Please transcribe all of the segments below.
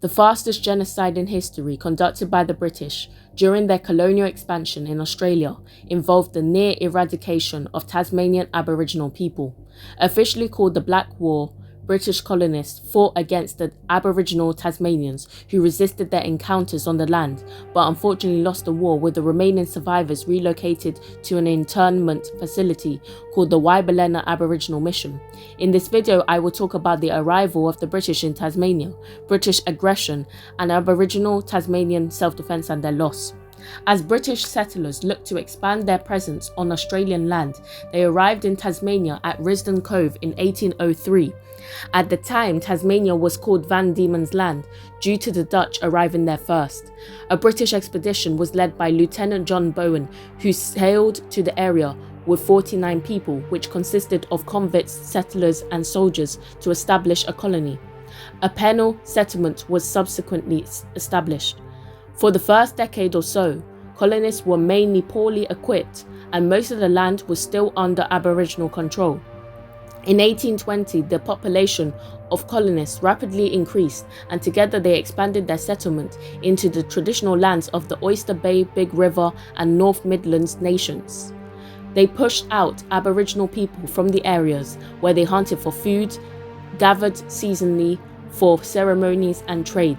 The fastest genocide in history conducted by the British during their colonial expansion in Australia involved the near eradication of Tasmanian Aboriginal people. Officially called the Black War, British colonists fought against the Aboriginal Tasmanians who resisted their encounters on the land, but unfortunately lost the war, with the remaining survivors relocated to an internment facility called the Wybalenna Aboriginal Mission. In this video, I will talk about the arrival of the British in Tasmania, British aggression, and Aboriginal Tasmanian self-defence and their loss. As British settlers looked to expand their presence on Australian land, they arrived in Tasmania at Risdon Cove in 1803. At the time, Tasmania was called Van Diemen's Land due to the Dutch arriving there first. A British expedition was led by Lieutenant John Bowen, who sailed to the area with 49 people, which consisted of convicts, settlers and soldiers, to establish a colony. A penal settlement was subsequently established. For the first decade or so, colonists were mainly poorly equipped and most of the land was still under Aboriginal control. In 1820, the population of colonists rapidly increased, and together they expanded their settlement into the traditional lands of the Oyster Bay, Big River and North Midlands nations. They pushed out Aboriginal people from the areas where they hunted for food, gathered seasonally for ceremonies and trade.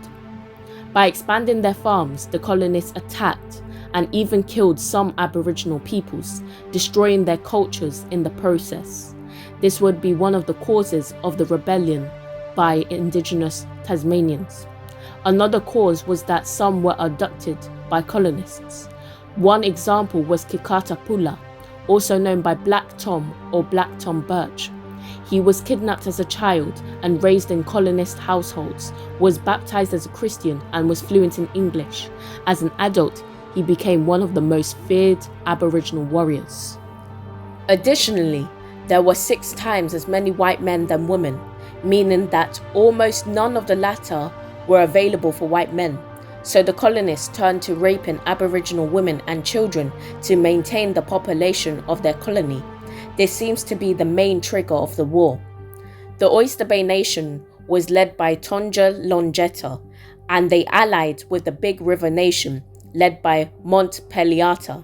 By expanding their farms, the colonists attacked and even killed some Aboriginal peoples, destroying their cultures in the process. This would be one of the causes of the rebellion by Indigenous Tasmanians. Another cause was that some were abducted by colonists. One example was Kikata Pula, also known by Black Tom or Black Tom Birch. He was kidnapped as a child and raised in colonist households, was baptized as a Christian and was fluent in English. As an adult, he became one of the most feared Aboriginal warriors. Additionally, there were 6 times as many white men than women, meaning that almost none of the latter were available for white men. So the colonists turned to raping Aboriginal women and children to maintain the population of their colony. This seems to be the main trigger of the war. The Oyster Bay Nation was led by Tonga Longeta, and they allied with the Big River Nation led by Montpeliata.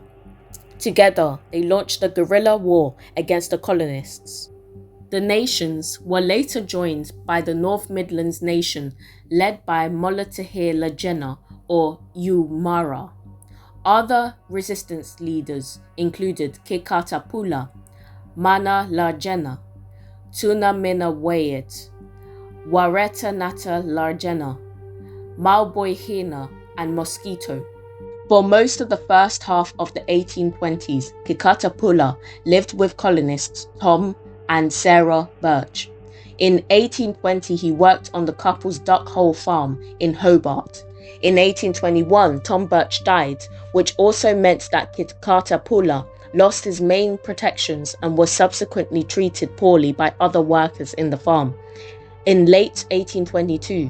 Together, they launched a guerrilla war against the colonists. The nations were later joined by the North Midlands Nation led by Molotahir Lajena or Umara. Other resistance leaders included Kikata Pula, Mana Larjena, Tuna Mina Wayet, Wareta Nata Larjena, Malboihina and Mosquito. For most of the first half of the 1820s, Kikata Pula lived with colonists Tom and Sarah Birch. In 1820, he worked on the couple's duck hole farm in Hobart. In 1821, Tom Birch died, which also meant that Kikata Pula lost his main protections and was subsequently treated poorly by other workers in the farm. In late 1822,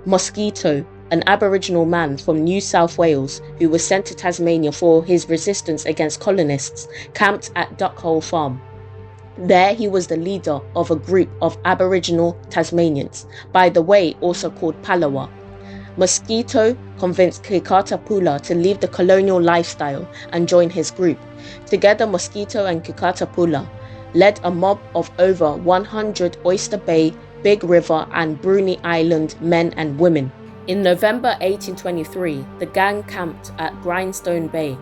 Mosquito, an Aboriginal man from New South Wales who was sent to Tasmania for his resistance against colonists, camped at Duckhole Farm. There he was the leader of a group of Aboriginal Tasmanians, by the way also called Palawa. Mosquito convinced Kikata Pula to leave the colonial lifestyle and join his group. Together, Mosquito and Kikata Pula led a mob of over 100 Oyster Bay, Big River and Bruny Island men and women. In November 1823, the gang camped at Grindstone Bay,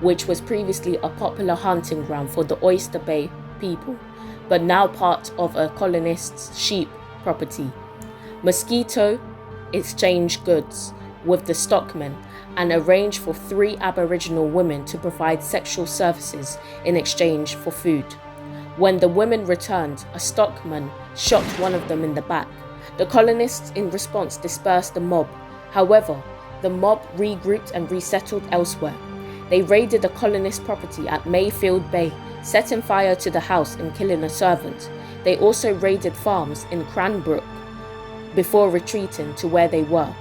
which was previously a popular hunting ground for the Oyster Bay people, but now part of a colonist's sheep property. Mosquito exchanged goods with the stockmen and arranged for 3 Aboriginal women to provide sexual services in exchange for food. When the women returned, a stockman shot one of them in the back. The colonists in response dispersed the mob. However, the mob regrouped and resettled elsewhere. They raided a colonist property at Mayfield Bay, setting fire to the house and killing a servant. They also raided farms in Cranbrook before retreating to where they were.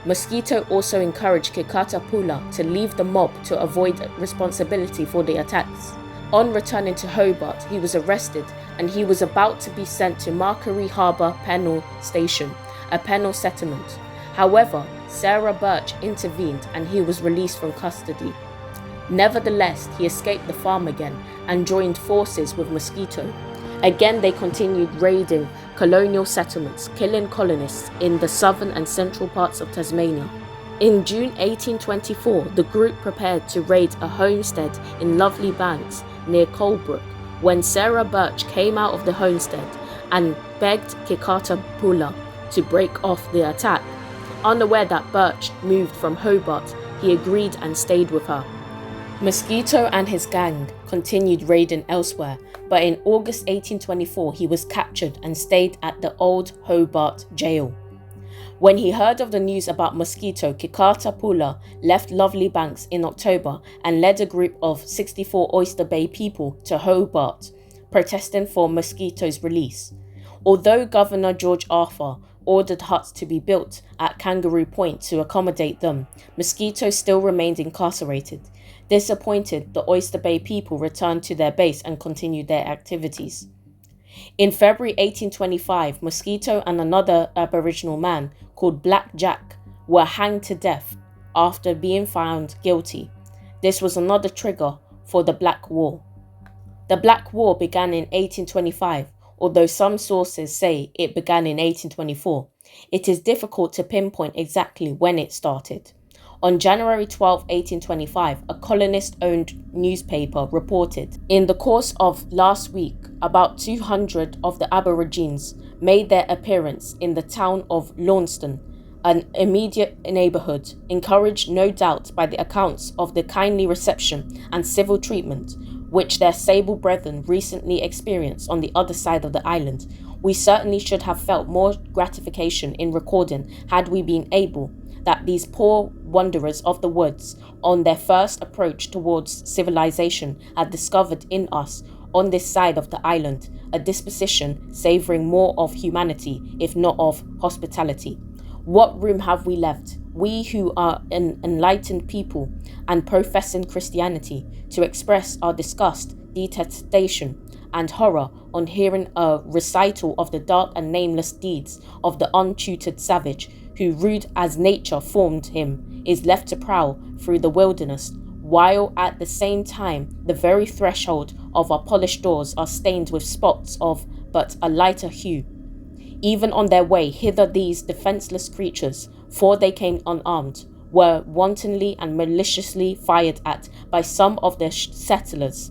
Mosquito also encouraged Kikata Pula to leave the mob to avoid responsibility for the attacks. On returning to Hobart, he was arrested and he was about to be sent to Markery Harbour Penal Station, a penal settlement. However, Sarah Birch intervened and he was released from custody. Nevertheless, he escaped the farm again and joined forces with Mosquito. Again, they continued raiding colonial settlements, killing colonists in the southern and central parts of Tasmania. In June 1824, the group prepared to raid a homestead in Lovely Banks near Colebrook when Sarah Birch came out of the homestead and begged Kikata Pula to break off the attack. Unaware that Birch moved from Hobart, he agreed and stayed with her. Mosquito and his gang continued raiding elsewhere, but in August 1824 he was captured and stayed at the old Hobart jail. When he heard of the news about Mosquito, Kikata Pula left Lovely Banks in October and led a group of 64 Oyster Bay people to Hobart, protesting for Mosquito's release. Although Governor George Arthur ordered huts to be built at Kangaroo Point to accommodate them, Mosquito still remained incarcerated. Disappointed, the Oyster Bay people returned to their base and continued their activities. In February 1825, Mosquito and another Aboriginal man called Black Jack were hanged to death after being found guilty. This was another trigger for the Black War. The Black War began in 1825, although some sources say it began in 1824. It is difficult to pinpoint exactly when it started. On January 12, 1825, a colonist-owned newspaper reported, in the course of last week, about 200 of the Aborigines made their appearance in the town of Launceston, an immediate neighbourhood, encouraged no doubt by the accounts of the kindly reception and civil treatment which their sable brethren recently experienced on the other side of the island. We certainly should have felt more gratification in recording, had we been able, that these poor wanderers of the woods, on their first approach towards civilization, had discovered in us, on this side of the island, a disposition savouring more of humanity, if not of hospitality. What room have we left, we who are an enlightened people and professing Christianity, to express our disgust, detestation, and horror on hearing a recital of the dark and nameless deeds of the untutored savage, who, rude as nature formed him, is left to prowl through the wilderness, while at the same time the very threshold of our polished doors are stained with spots of but a lighter hue. Even on their way hither, these defenceless creatures, for they came unarmed, were wantonly and maliciously fired at by some of the settlers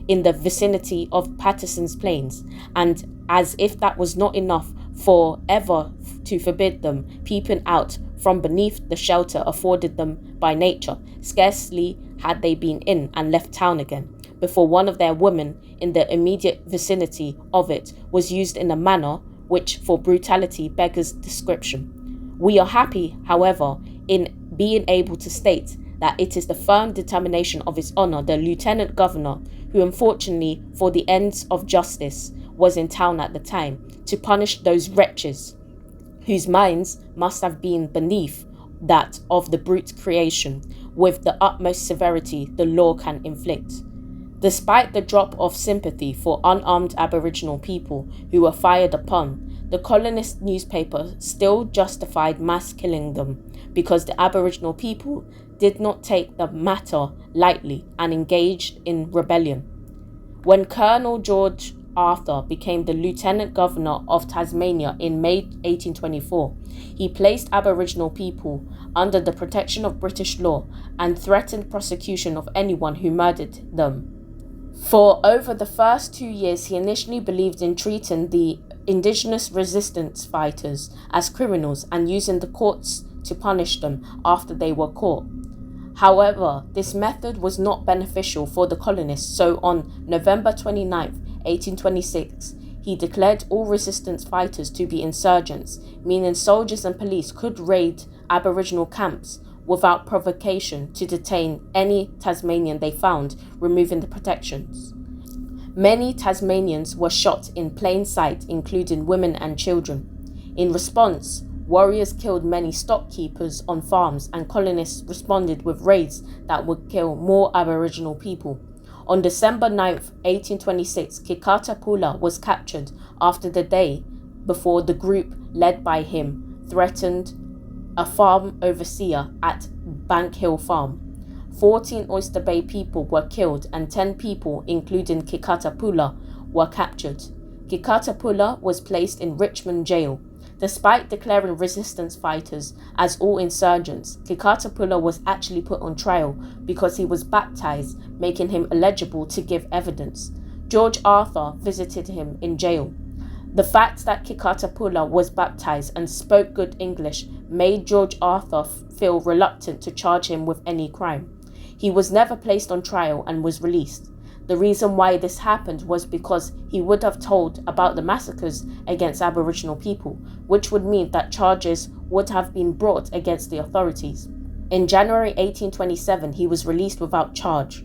in the vicinity of Patterson's Plains, and as if that was not enough for ever to forbid them peeping out from beneath the shelter afforded them by nature, scarcely had they been in and left town again, before one of their women in the immediate vicinity of it was used in a manner which for brutality beggars description. We are happy, however, in being able to state that it is the firm determination of His Honour the Lieutenant Governor, who unfortunately for the ends of justice was in town at the time, to punish those wretches, whose minds must have been beneath that of the brute creation, with the utmost severity the law can inflict. Despite the drop of sympathy for unarmed Aboriginal people who were fired upon, the colonist newspaper still justified mass killing them, because the Aboriginal people did not take the matter lightly and engaged in rebellion. When Colonel George Arthur became the Lieutenant Governor of Tasmania in May 1824, he placed Aboriginal people under the protection of British law and threatened prosecution of anyone who murdered them. For over the first 2 years, he initially believed in treating the indigenous resistance fighters as criminals and using the courts to punish them after they were caught. However, this method was not beneficial for the colonists, so on November 29, 1826, he declared all resistance fighters to be insurgents, meaning soldiers and police could raid Aboriginal camps without provocation to detain any Tasmanian they found, removing the protections. Many Tasmanians were shot in plain sight, including women and children. In response, warriors killed many stock keepers on farms, and colonists responded with raids that would kill more Aboriginal people. On December 9, 1826, Kikata Pula was captured after the day before the group led by him threatened a farm overseer at Bank Hill Farm. 14 Oyster Bay people were killed and 10 people, including Kikatapula, were captured. Kikatapula was placed in Richmond jail. Despite declaring resistance fighters as all insurgents, Kikatapula was actually put on trial because he was baptized, making him eligible to give evidence. George Arthur visited him in jail. The fact that Kikatapula was baptized and spoke good English made George Arthur feel reluctant to charge him with any crime. He was never placed on trial and was released. The reason why this happened was because he would have told about the massacres against Aboriginal people, which would mean that charges would have been brought against the authorities. In January 1827, he was released without charge.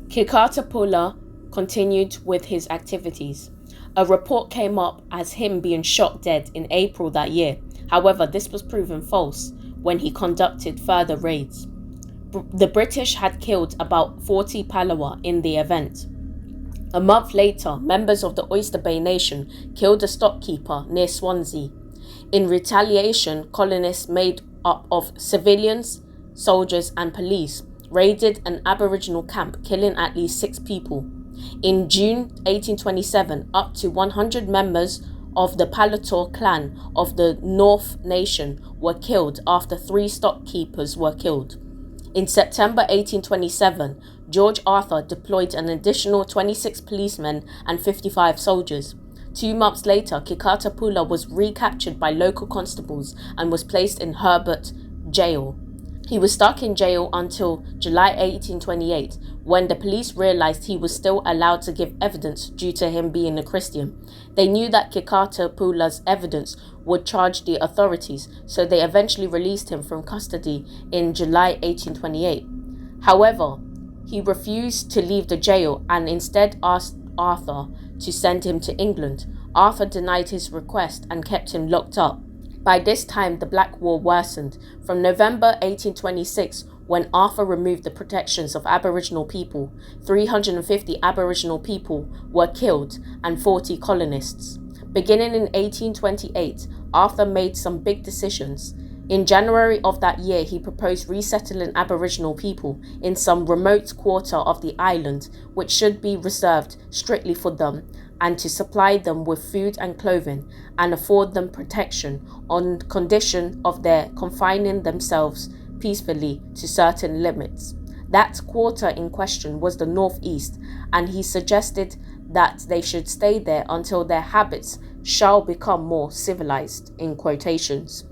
Kikatapula continued with his activities. A report came up as him being shot dead in April that year. However, this was proven false when he conducted further raids. The British had killed about 40 Palawa in the event. A month later, members of the Oyster Bay Nation killed a stockkeeper near Swansea. In retaliation, colonists made up of civilians, soldiers and police raided an Aboriginal camp, killing at least 6 people. In June 1827, up to 100 members of the Palator clan of the North Nation were killed after 3 stockkeepers were killed. In September 1827, George Arthur deployed an additional 26 policemen and 55 soldiers. 2 months later, Kikatapula was recaptured by local constables and was placed in Herbert Jail. He was stuck in jail until July 1828, when the police realized he was still allowed to give evidence due to him being a Christian. They knew that Kikatapula's evidence would charge the authorities, so they eventually released him from custody in July 1828. However, he refused to leave the jail and instead asked Arthur to send him to England. Arthur denied his request and kept him locked up. By this time, the Black War worsened. From November 1826, when Arthur removed the protections of Aboriginal people, 350 Aboriginal people were killed and 40 colonists. Beginning in 1828, Arthur made some big decisions. In January of that year, he proposed resettling Aboriginal people in some remote quarter of the island, which should be reserved strictly for them, and to supply them with food and clothing and afford them protection on condition of their confining themselves peacefully to certain limits. That quarter in question was the northeast, and he suggested that they should stay there until their habits shall become more civilized, in quotations.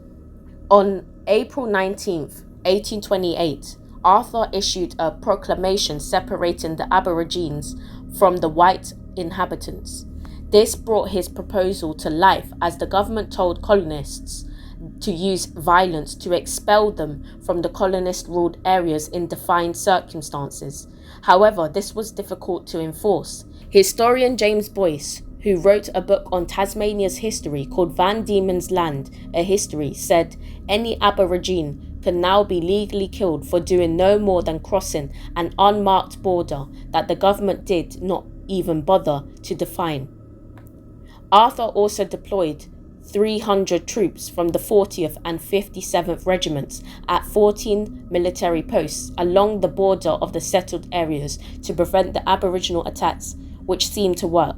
On April 19th, 1828, Arthur issued a proclamation separating the Aborigines from the white inhabitants. This brought his proposal to life as the government told colonists to use violence to expel them from the colonist-ruled areas in defined circumstances. However, this was difficult to enforce. Historian James Boyce, who wrote a book on Tasmania's history called Van Diemen's Land, A History, said any Aborigine can now be legally killed for doing no more than crossing an unmarked border that the government did not even bother to define. Arthur also deployed 300 troops from the 40th and 57th Regiments at 14 military posts along the border of the settled areas to prevent the Aboriginal attacks, which seemed to work.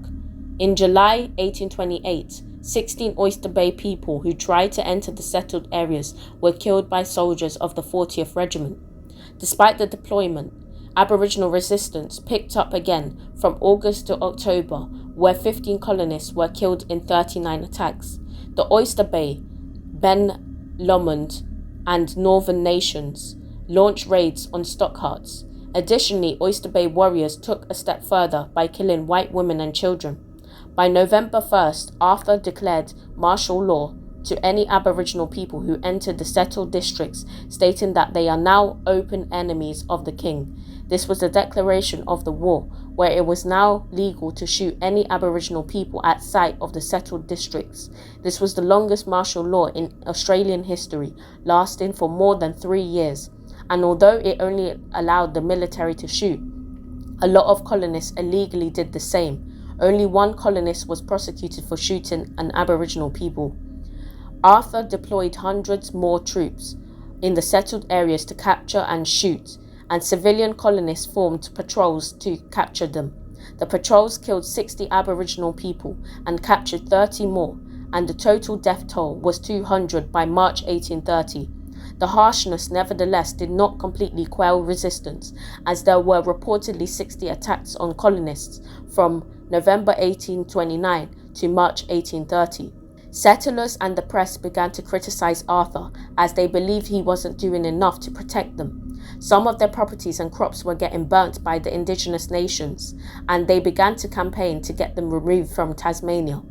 In July 1828, 16 Oyster Bay people who tried to enter the settled areas were killed by soldiers of the 40th Regiment. Despite the deployment, Aboriginal resistance picked up again from August to October, where 15 colonists were killed in 39 attacks. The Oyster Bay, Ben Lomond, and Northern Nations launched raids on stock huts. Additionally, Oyster Bay warriors took a step further by killing white women and children. By November 1st, Arthur declared martial law to any Aboriginal people who entered the settled districts, stating that they are now open enemies of the king. This was a declaration of the war, where it was now legal to shoot any Aboriginal people at sight of the settled districts. This was the longest martial law in Australian history, lasting for more than 3 years. And although it only allowed the military to shoot, a lot of colonists illegally did the same. Only one colonist was prosecuted for shooting an Aboriginal people. Arthur deployed hundreds more troops in the settled areas to capture and shoot, and civilian colonists formed patrols to capture them. The patrols killed 60 Aboriginal people and captured 30 more, and the total death toll was 200 by March 1830. The harshness, nevertheless, did not completely quell resistance, as there were reportedly 60 attacks on colonists from November 1829 to March 1830. Settlers and the press began to criticize Arthur, as they believed he wasn't doing enough to protect them. Some of their properties and crops were getting burnt by the indigenous nations, and they began to campaign to get them removed from Tasmania.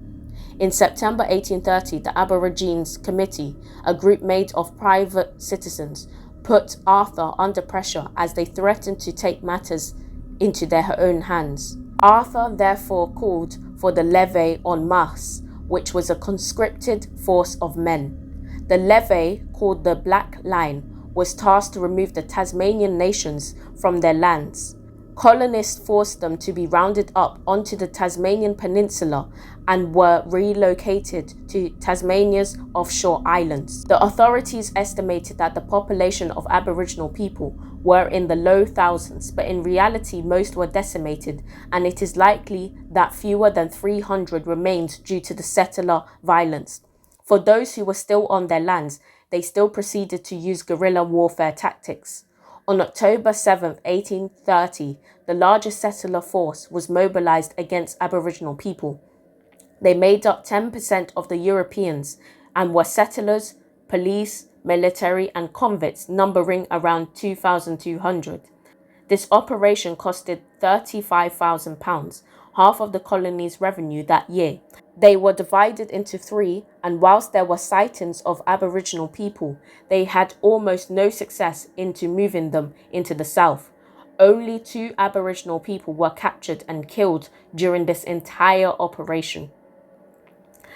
In September 1830, the Aborigines Committee, a group made of private citizens, put Arthur under pressure as they threatened to take matters into their own hands. Arthur therefore called for the levée en masse, which was a conscripted force of men. The levée, called the Black Line, was tasked to remove the Tasmanian nations from their lands. Colonists forced them to be rounded up onto the Tasmanian peninsula and were relocated to Tasmania's offshore islands. The authorities estimated that the population of Aboriginal people were in the low thousands, but in reality most were decimated, and it is likely that fewer than 300 remained due to the settler violence. For those who were still on their lands, they still proceeded to use guerrilla warfare tactics. On October 7, 1830, the largest settler force was mobilized against Aboriginal people. They made up 10% of the Europeans and were settlers, police, military, and convicts, numbering around 2,200. This operation costed £35,000, half of the colony's revenue that year. They were divided into three, and whilst there were sightings of Aboriginal people, they had almost no success into moving them into the south. Only 2 Aboriginal people were captured and killed during this entire operation.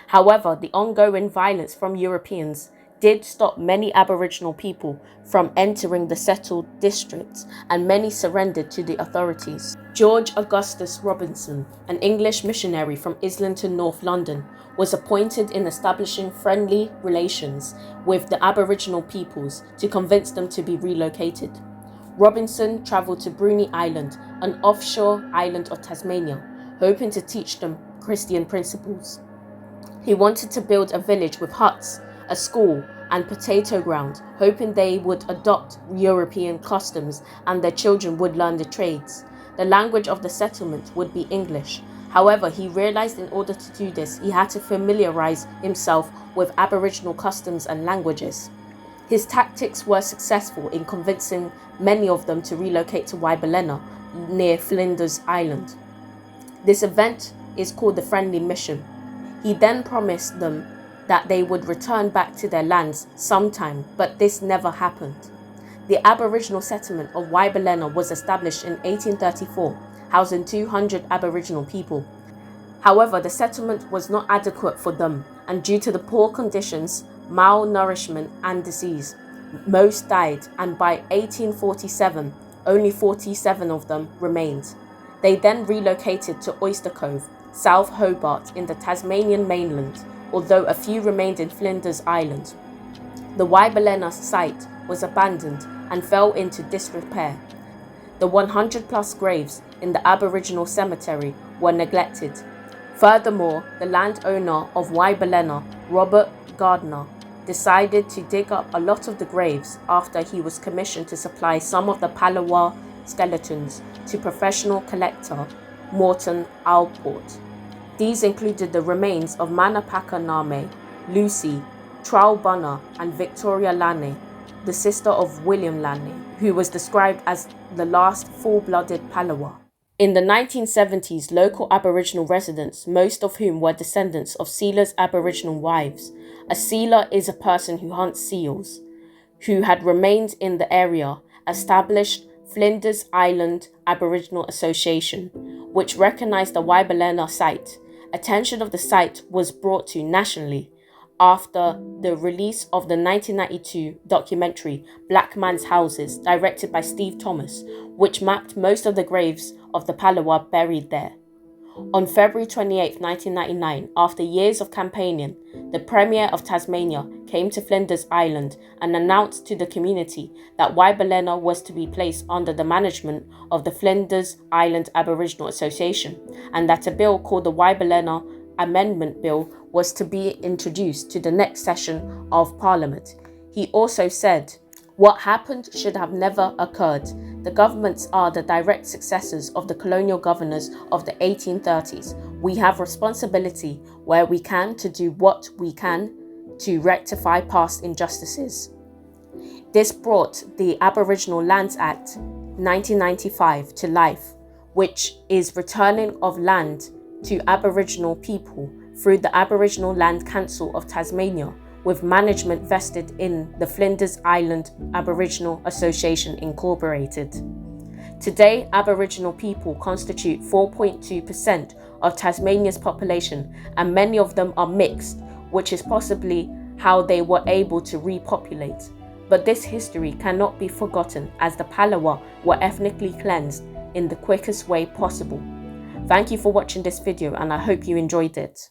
However, the ongoing violence from Europeans did stop many Aboriginal people from entering the settled districts, and many surrendered to the authorities. George Augustus Robinson, an English missionary from Islington, North London, was appointed in establishing friendly relations with the Aboriginal peoples to convince them to be relocated. Robinson travelled to Bruny Island, an offshore island of Tasmania, hoping to teach them Christian principles. He wanted to build a village with huts, a school, and potato ground, hoping they would adopt European customs and their children would learn the trades. The language of the settlement would be English. However, he realized in order to do this, he had to familiarize himself with Aboriginal customs and languages. His tactics were successful in convincing many of them to relocate to Wybalenna, near Flinders Island. This event is called the Friendly Mission. He then promised them that they would return back to their lands sometime, but this never happened. The Aboriginal settlement of Wybalenna was established in 1834, housing 200 Aboriginal people. However, the settlement was not adequate for them, and due to the poor conditions, malnourishment and disease, most died, and by 1847, only 47 of them remained. They then relocated to Oyster Cove, South Hobart in the Tasmanian mainland, although a few remained in Flinders Island. The Wybalenna site was abandoned and fell into disrepair. The 100 plus graves in the Aboriginal cemetery were neglected. Furthermore, the landowner of Wybalenna, Robert Gardner, decided to dig up a lot of the graves after he was commissioned to supply some of the Palawa skeletons to professional collector Morton Alport. These included the remains of Manapaka Name, Lucy, Traubunna, and Victoria Lane, the sister of William Lane, who was described as the last full-blooded Palawa. In the 1970s, local Aboriginal residents, most of whom were descendants of sealers' Aboriginal wives. A sealer is a person who hunts seals, who had remained in the area, established Flinders Island Aboriginal Association, which recognized the Wybalenna site. Attention of the site was brought to nationally after the release of the 1992 documentary Black Man's Houses, directed by Steve Thomas, which mapped most of the graves of the Palawa buried there. On February 28, 1999, after years of campaigning, the Premier of Tasmania came to Flinders Island and announced to the community that Wybalenna was to be placed under the management of the Flinders Island Aboriginal Association, and that a bill called the Wybalenna Amendment Bill was to be introduced to the next session of Parliament. He also said, "What happened should have never occurred. The governments are the direct successors of the colonial governors of the 1830s. We have responsibility where we can to do what we can to rectify past injustices." This brought the Aboriginal Lands Act 1995 to life, which is returning of land to Aboriginal people through the Aboriginal Land Council of Tasmania, with management vested in the Flinders Island Aboriginal Association Incorporated. Today, Aboriginal people constitute 4.2% of Tasmania's population, and many of them are mixed, which is possibly how they were able to repopulate. But this history cannot be forgotten, as the Palawa were ethnically cleansed in the quickest way possible. Thank you for watching this video, and I hope you enjoyed it.